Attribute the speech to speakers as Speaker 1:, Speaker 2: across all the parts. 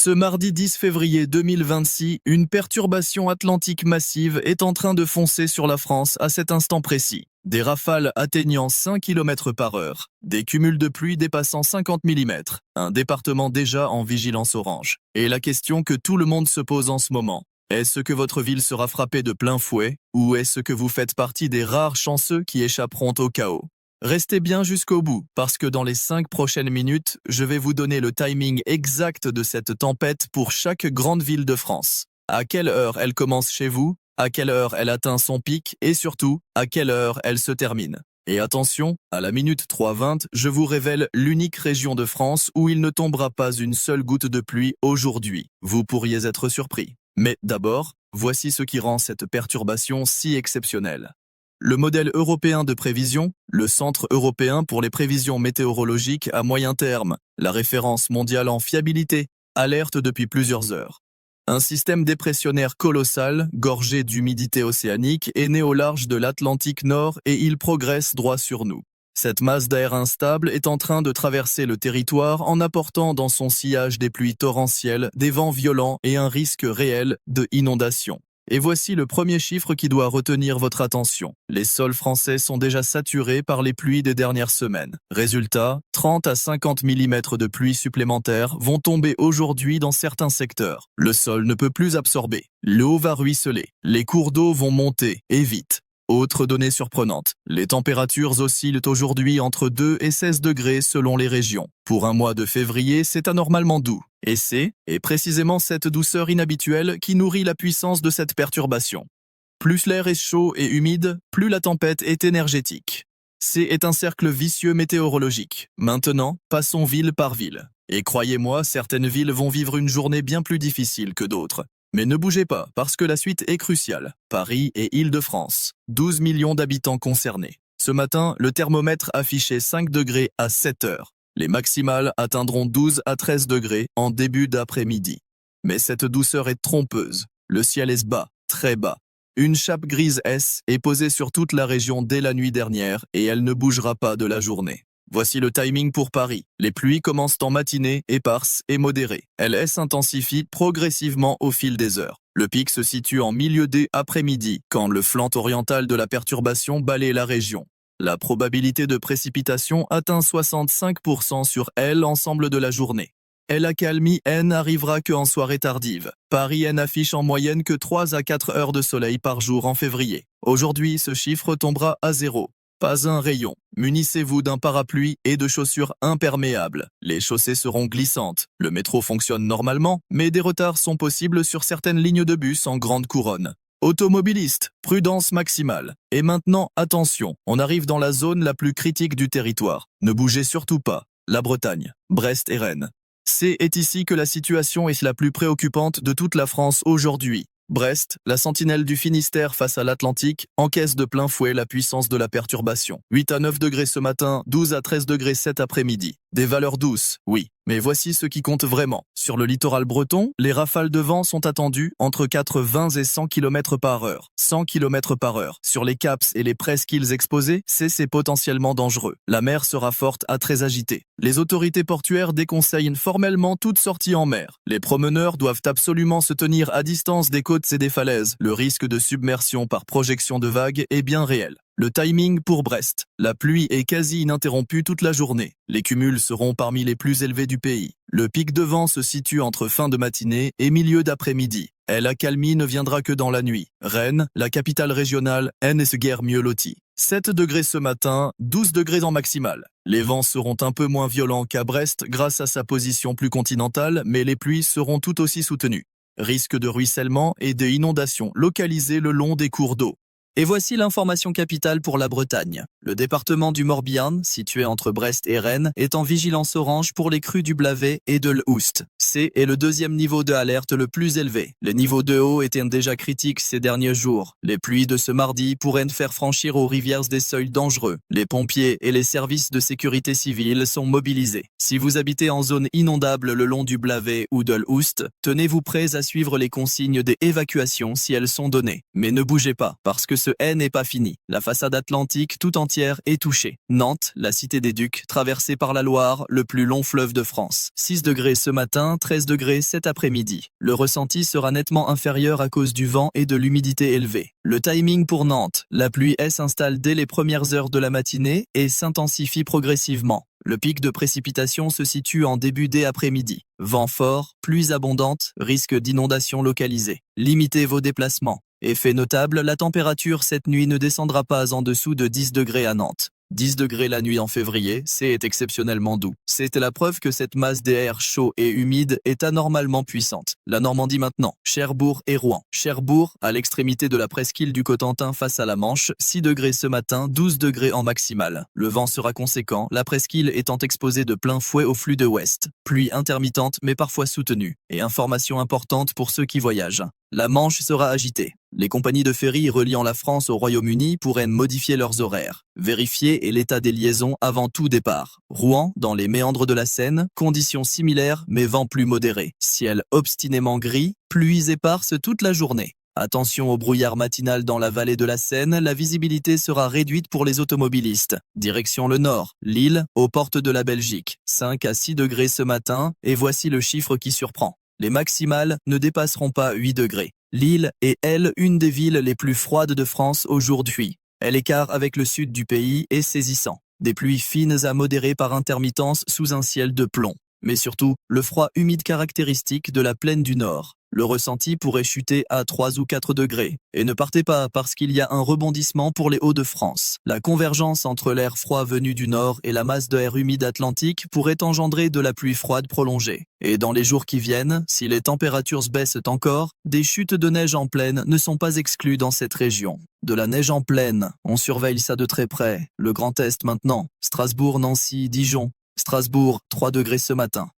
Speaker 1: Ce mardi 10 février 2026, une perturbation atlantique massive est en train de foncer sur la France à cet instant précis. Des rafales atteignant 5 km par heure, des cumuls de pluie dépassant 50 mm, un département déjà en vigilance orange. Et la question que tout le monde se pose en ce moment, est-ce que votre ville sera frappée de plein fouet ou est-ce que vous faites partie des rares chanceux qui échapperont au chaos? Restez bien jusqu'au bout, parce que dans les 5 prochaines minutes, je vais vous donner le timing exact de cette tempête pour chaque grande ville de France. À quelle heure elle commence chez vous, à quelle heure elle atteint son pic et surtout, à quelle heure elle se termine. Et attention, à la minute 3:20, je vous révèle l'unique région de France où il ne tombera pas une seule goutte de pluie aujourd'hui. Vous pourriez être surpris. Mais d'abord, voici ce qui rend cette perturbation si exceptionnelle. Le modèle européen de prévision, le Centre européen pour les prévisions météorologiques à moyen terme, la référence mondiale en fiabilité, alerte depuis plusieurs heures. Un système dépressionnaire colossal, gorgé d'humidité océanique, est né au large de l'Atlantique Nord et il progresse droit sur nous. Cette masse d'air instable est en train de traverser le territoire en apportant dans son sillage des pluies torrentielles, des vents violents et un risque réel de inondation. Et voici le premier chiffre qui doit retenir votre attention. Les sols français sont déjà saturés par les pluies des dernières semaines. Résultat, 30 à 50 mm de pluie supplémentaires vont tomber aujourd'hui dans certains secteurs. Le sol ne peut plus absorber. L'eau va ruisseler. Les cours d'eau vont monter, et vite. Autre donnée surprenante, les températures oscillent aujourd'hui entre 2 et 16 degrés selon les régions. Pour un mois de février, c'est anormalement doux. Et c'est précisément cette douceur inhabituelle qui nourrit la puissance de cette perturbation. Plus l'air est chaud et humide, plus la tempête est énergétique. C'est un cercle vicieux météorologique. Maintenant, passons ville par ville. Et croyez-moi, certaines villes vont vivre une journée bien plus difficile que d'autres. Mais ne bougez pas, parce que la suite est cruciale. Paris et Île-de-France, 12 millions d'habitants concernés. Ce matin, le thermomètre affichait 5 degrés à 7 heures. Les maximales atteindront 12 à 13 degrés en début d'après-midi. Mais cette douceur est trompeuse. Le ciel est bas, très bas. Une chape grise est posée sur toute la région dès la nuit dernière et elle ne bougera pas de la journée. Voici le timing pour Paris. Les pluies commencent en matinée, éparses et modérées. Elles s'intensifient progressivement au fil des heures. Le pic se situe en milieu d'après-midi, quand le flanc oriental de la perturbation balaie la région. La probabilité de précipitation atteint 65% sur l'ensemble de la journée. La accalmie n'arrivera qu'en soirée tardive. Paris n'affiche en moyenne que 3 à 4 heures de soleil par jour en février. Aujourd'hui, ce chiffre tombera à 0. Pas un rayon. Munissez-vous d'un parapluie et de chaussures imperméables. Les chaussées seront glissantes. Le métro fonctionne normalement, mais des retards sont possibles sur certaines lignes de bus en grande couronne. Automobilistes, prudence maximale. Et maintenant, attention, on arrive dans la zone la plus critique du territoire. Ne bougez surtout pas. La Bretagne, Brest et Rennes. C'est ici que la situation est la plus préoccupante de toute la France aujourd'hui. Brest, la sentinelle du Finistère face à l'Atlantique, encaisse de plein fouet la puissance de la perturbation. 8 à 9 degrés ce matin, 12 à 13 degrés cet après-midi. Des valeurs douces, oui. Mais voici ce qui compte vraiment. Sur le littoral breton, les rafales de vent sont attendues entre 80 et 100 km par heure. 100 km par heure. Sur les caps et les presqu'îles exposées, c'est potentiellement dangereux. La mer sera forte à très agitée. Les autorités portuaires déconseillent formellement toute sortie en mer. Les promeneurs doivent absolument se tenir à distance des côtes et des falaises. Le risque de submersion par projection de vagues est bien réel. Le timing pour Brest. La pluie est quasi ininterrompue toute la journée. Les cumuls seront parmi les plus élevés du pays. Le pic de vent se situe entre fin de matinée et milieu d'après-midi. L'accalmie ne viendra que dans la nuit. Rennes, la capitale régionale, est guère mieux lotie. 7 degrés ce matin, 12 degrés en maximale. Les vents seront un peu moins violents qu'à Brest grâce à sa position plus continentale, mais les pluies seront tout aussi soutenues. Risque de ruissellement et d'inondation localisées le long des cours d'eau. Et voici l'information capitale pour la Bretagne. Le département du Morbihan, situé entre Brest et Rennes, est en vigilance orange pour les crues du Blavet et de l'Oust. C'est le deuxième niveau de alerte le plus élevé. Le niveau de eau était déjà critique ces derniers jours. Les pluies de ce mardi pourraient faire franchir aux rivières des seuils dangereux. Les pompiers et les services de sécurité civile sont mobilisés. Si vous habitez en zone inondable le long du Blavet ou de l'Oust, tenez-vous prêts à suivre les consignes d'évacuation si elles sont données. Mais ne bougez pas, parce que ce n'est pas fini. La façade atlantique tout entière est touchée. Nantes, la cité des Ducs, traversée par la Loire, le plus long fleuve de France. 6 degrés ce matin, 13 degrés cet après-midi. Le ressenti sera nettement inférieur à cause du vent et de l'humidité élevée. Le timing pour Nantes, la pluie s'installe dès les premières heures de la matinée et s'intensifie progressivement. Le pic de précipitation se situe en début d'après-midi. Vent fort, pluies abondantes, risque d'inondation localisée. Limitez vos déplacements. Effet notable, la température cette nuit ne descendra pas en dessous de 10 degrés à Nantes. 10 degrés la nuit en février, c'est exceptionnellement doux. C'est la preuve que cette masse d'air chaud et humide est anormalement puissante. La Normandie maintenant, Cherbourg et Rouen. Cherbourg, à l'extrémité de la presqu'île du Cotentin face à la Manche, 6 degrés ce matin, 12 degrés en maximale. Le vent sera conséquent, la presqu'île étant exposée de plein fouet au flux de ouest. Pluie intermittente mais parfois soutenue. Et information importante pour ceux qui voyagent. La Manche sera agitée. Les compagnies de ferry reliant la France au Royaume-Uni pourraient modifier leurs horaires. Vérifiez l'état des liaisons avant tout départ. Rouen, dans les méandres de la Seine, conditions similaires mais vent plus modéré. Ciel obstinément gris, pluies éparses toute la journée. Attention au brouillard matinal dans la vallée de la Seine, la visibilité sera réduite pour les automobilistes. Direction le nord, Lille, aux portes de la Belgique. 5 à 6 degrés ce matin, et voici le chiffre qui surprend. Les maximales ne dépasseront pas 8 degrés. Lille est, elle, une des villes les plus froides de France aujourd'hui. L'écart avec le sud du pays est saisissant. Des pluies fines à modérées par intermittence sous un ciel de plomb. Mais surtout, le froid humide caractéristique de la plaine du Nord. Le ressenti pourrait chuter à 3 ou 4 degrés. Et ne partez pas parce qu'il y a un rebondissement pour les Hauts-de-France. La convergence entre l'air froid venu du nord et la masse d'air humide atlantique pourrait engendrer de la pluie froide prolongée. Et dans les jours qui viennent, si les températures baissent encore, des chutes de neige en plaine ne sont pas exclues dans cette région. De la neige en plaine, on surveille ça de très près. Le Grand Est maintenant, Strasbourg, Nancy, Dijon. Strasbourg, 3 degrés ce matin.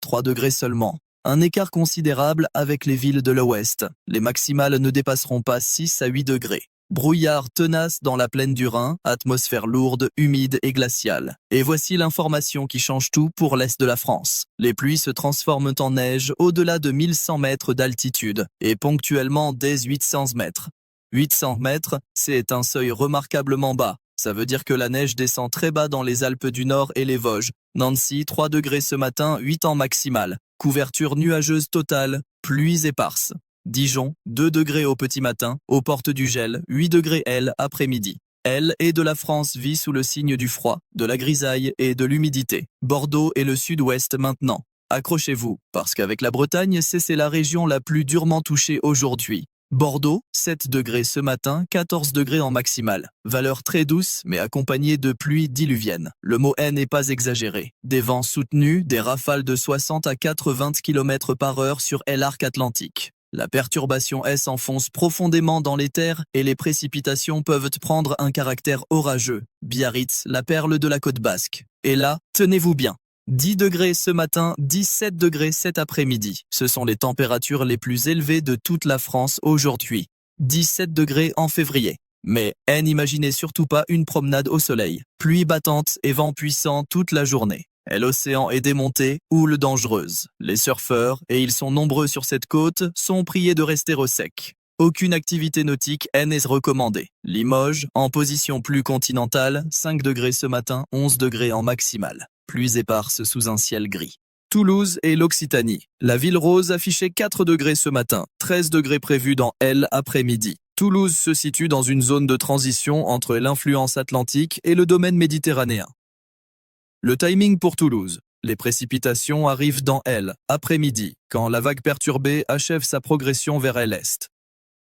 Speaker 1: 3 degrés seulement. Un écart considérable avec les villes de l'Ouest. Les maximales ne dépasseront pas 6 à 8 degrés. Brouillard tenace dans la plaine du Rhin, atmosphère lourde, humide et glaciale. Et voici l'information qui change tout pour l'Est de la France. Les pluies se transforment en neige au-delà de 1100 mètres d'altitude et ponctuellement dès 800 mètres. 800 mètres, c'est un seuil remarquablement bas. Ça veut dire que la neige descend très bas dans les Alpes du Nord et les Vosges. Nancy, 3 degrés ce matin, 8 en maximale. Couverture nuageuse totale, pluies éparses. Dijon, 2 degrés au petit matin, aux portes du gel, 8 degrés après-midi. Et de la France vit sous le signe du froid, de la grisaille et de l'humidité. Bordeaux et le sud-ouest maintenant. Accrochez-vous, parce qu'avec la Bretagne, c'est la région la plus durement touchée aujourd'hui. Bordeaux, 7 degrés ce matin, 14 degrés en maximale. Valeur très douce, mais accompagnée de pluies diluviennes. Le mot n'est pas exagéré. Des vents soutenus, des rafales de 60 à 80 km par heure sur l'arc atlantique. La perturbation s'enfonce profondément dans les terres et les précipitations peuvent prendre un caractère orageux. Biarritz, la perle de la côte basque. Et là, tenez-vous bien. 10 degrés ce matin, 17 degrés cet après-midi. Ce sont les températures les plus élevées de toute la France aujourd'hui. 17 degrés en février. Mais n'imaginez surtout pas une promenade au soleil. Pluie battante et vent puissant toute la journée. L'océan est démonté, houle dangereuse. Les surfeurs, et ils sont nombreux sur cette côte, sont priés de rester au sec. Aucune activité nautique n'est recommandée. Limoges, en position plus continentale, 5 degrés ce matin, 11 degrés en maximale. Pluies éparses sous un ciel gris. Toulouse et l'Occitanie. La ville rose affichait 4 degrés ce matin, 13 degrés prévus dans après-midi. Toulouse se situe dans une zone de transition entre l'influence atlantique et le domaine méditerranéen. Le timing pour Toulouse. Les précipitations arrivent dans après-midi, quand la vague perturbée achève sa progression vers l'est.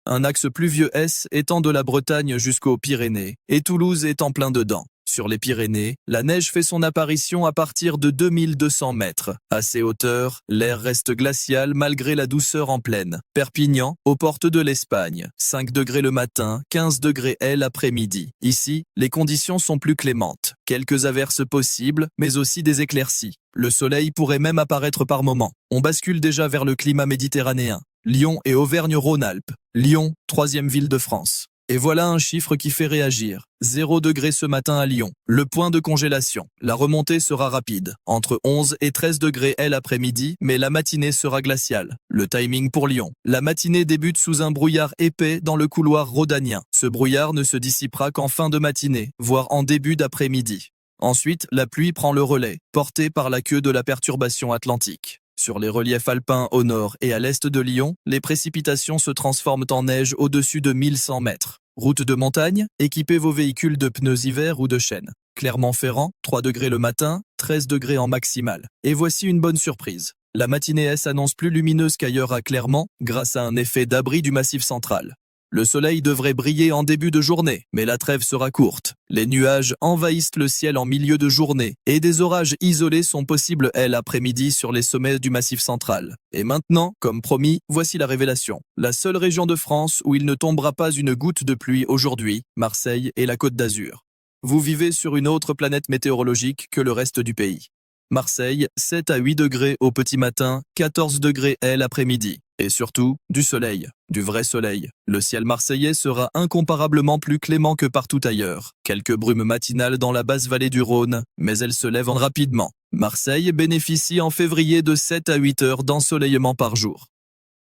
Speaker 1: Un axe pluvieux étant de la Bretagne jusqu'aux Pyrénées, et Toulouse est en plein dedans. Sur les Pyrénées, la neige fait son apparition à partir de 2200 mètres. À ces hauteurs, l'air reste glacial malgré la douceur en plaine. Perpignan, aux portes de l'Espagne. 5 degrés le matin, 15 degrés l'après-midi. Ici, les conditions sont plus clémentes. Quelques averses possibles, mais aussi des éclaircies. Le soleil pourrait même apparaître par moments. On bascule déjà vers le climat méditerranéen. Lyon et Auvergne-Rhône-Alpes. Lyon, 3e ville de France. Et voilà un chiffre qui fait réagir. 0 degrés ce matin à Lyon. Le point de congélation. La remontée sera rapide. Entre 11 et 13 degrés l'après-midi, mais la matinée sera glaciale. Le timing pour Lyon. La matinée débute sous un brouillard épais dans le couloir rhodanien. Ce brouillard ne se dissipera qu'en fin de matinée, voire en début d'après-midi. Ensuite, la pluie prend le relais, portée par la queue de la perturbation atlantique. Sur les reliefs alpins au nord et à l'est de Lyon, les précipitations se transforment en neige au-dessus de 1100 mètres. Route de montagne, équipez vos véhicules de pneus hiver ou de chaîne. Clermont-Ferrand, 3 degrés le matin, 13 degrés en maximal. Et voici une bonne surprise. La matinée s'annonce plus lumineuse qu'ailleurs à Clermont, grâce à un effet d'abri du Massif central. Le soleil devrait briller en début de journée, mais la trêve sera courte. Les nuages envahissent le ciel en milieu de journée et des orages isolés sont possibles l'après-midi sur les sommets du Massif central. Et maintenant, comme promis, voici la révélation. La seule région de France où il ne tombera pas une goutte de pluie aujourd'hui, Marseille et la Côte d'Azur. Vous vivez sur une autre planète météorologique que le reste du pays. Marseille, 7 à 8 degrés au petit matin, 14 degrés l'après-midi. Et surtout, du soleil, du vrai soleil. Le ciel marseillais sera incomparablement plus clément que partout ailleurs. Quelques brumes matinales dans la basse vallée du Rhône, mais elles se lèvent rapidement. Marseille bénéficie en février de 7 à 8 heures d'ensoleillement par jour.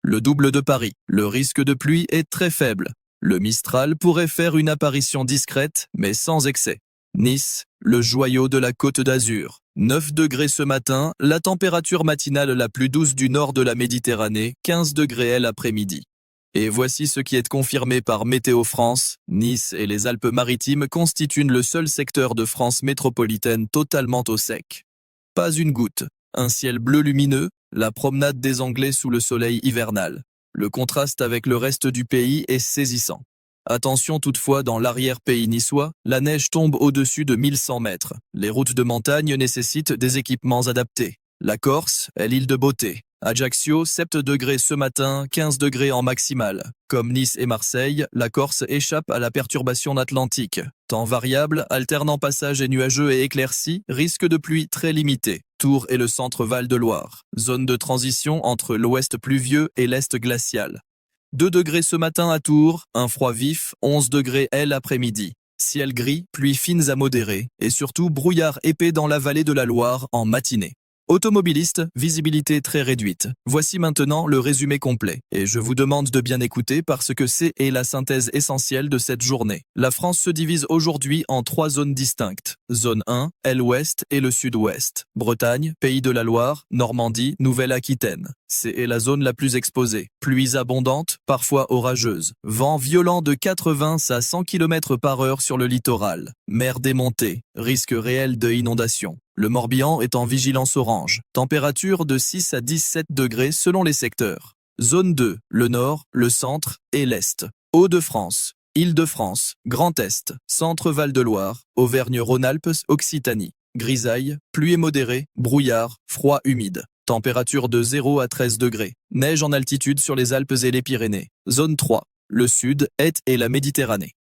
Speaker 1: Le double de Paris. Le risque de pluie est très faible. Le Mistral pourrait faire une apparition discrète, mais sans excès. Nice, le joyau de la Côte d'Azur. 9 degrés ce matin, la température matinale la plus douce du nord de la Méditerranée, 15 degrés l'après-midi. Et voici ce qui est confirmé par Météo France. Nice et les Alpes-Maritimes constituent le seul secteur de France métropolitaine totalement au sec. Pas une goutte, un ciel bleu lumineux, la promenade des Anglais sous le soleil hivernal. Le contraste avec le reste du pays est saisissant. Attention toutefois, dans l'arrière-pays niçois, la neige tombe au-dessus de 1100 mètres. Les routes de montagne nécessitent des équipements adaptés. La Corse est l'île de beauté. Ajaccio, 7 degrés ce matin, 15 degrés en maximal. Comme Nice et Marseille, la Corse échappe à la perturbation atlantique. Temps variable, alternant passages et nuageux et éclaircis, risque de pluie très limité. Tours et le centre Val-de-Loire. Zone de transition entre l'ouest pluvieux et l'est glacial. 2 degrés ce matin à Tours, un froid vif, 11 degrés l'après-midi. Ciel gris, pluies fines à modérées, et surtout brouillard épais dans la vallée de la Loire en matinée. Automobiliste, visibilité très réduite. Voici maintenant le résumé complet. Et je vous demande de bien écouter parce que c'est la synthèse essentielle de cette journée. La France se divise aujourd'hui en 3 zones distinctes. Zone 1, l'ouest et le sud-ouest. Bretagne, Pays de la Loire, Normandie, Nouvelle-Aquitaine. C'est la zone la plus exposée. Pluies abondantes, parfois orageuses. Vent violent de 80 à 100 km/h sur le littoral. Mer démontée. Risque réel de inondation. Le Morbihan est en vigilance orange. Température de 6 à 17 degrés selon les secteurs. Zone 2, le nord, le centre et l'est. Hauts-de-France, Île-de-France, Grand Est, Centre Val-de-Loire, Auvergne-Rhône-Alpes, Occitanie. Grisaille, pluie modérée, brouillard, froid humide. Température de 0 à 13 degrés. Neige en altitude sur les Alpes et les Pyrénées. Zone 3, le sud, est et la Méditerranée.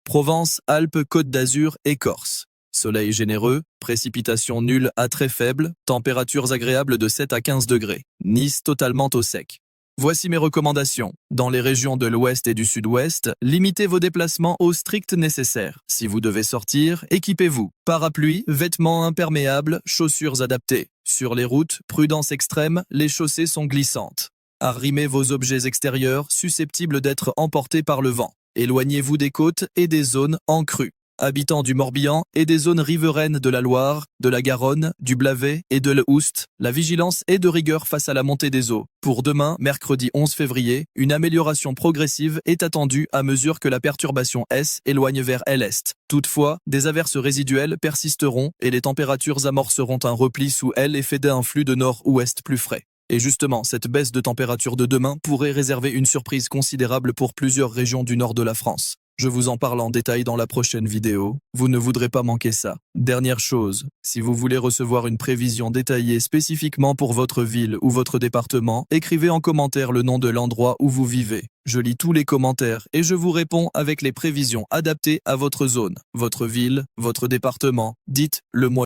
Speaker 1: Provence, Alpes, Côte d'Azur et Corse. Soleil généreux, précipitations nulles à très faibles, températures agréables de 7 à 15 degrés. Nice totalement au sec. Voici mes recommandations. Dans les régions de l'ouest et du sud-ouest, limitez vos déplacements au strict nécessaire. Si vous devez sortir, équipez-vous. Parapluie, vêtements imperméables, chaussures adaptées. Sur les routes, prudence extrême, les chaussées sont glissantes. Arrimez vos objets extérieurs susceptibles d'être emportés par le vent. Éloignez-vous des côtes et des zones en crue. Habitants du Morbihan et des zones riveraines de la Loire, de la Garonne, du Blavet et de l'Oust, la vigilance est de rigueur face à la montée des eaux. Pour demain, mercredi 11 février, une amélioration progressive est attendue à mesure que la perturbation S éloigne vers l'est. Toutefois, des averses résiduelles persisteront et les températures amorceront un repli sous l'effet d'un flux de nord-ouest plus frais. Et justement, cette baisse de température de demain pourrait réserver une surprise considérable pour plusieurs régions du nord de la France. Je vous en parle en détail dans la prochaine vidéo, vous ne voudrez pas manquer ça. Dernière chose, si vous voulez recevoir une prévision détaillée spécifiquement pour votre ville ou votre département, écrivez en commentaire le nom de l'endroit où vous vivez. Je lis tous les commentaires et je vous réponds avec les prévisions adaptées à votre zone, votre ville, votre département. Dites-le moi.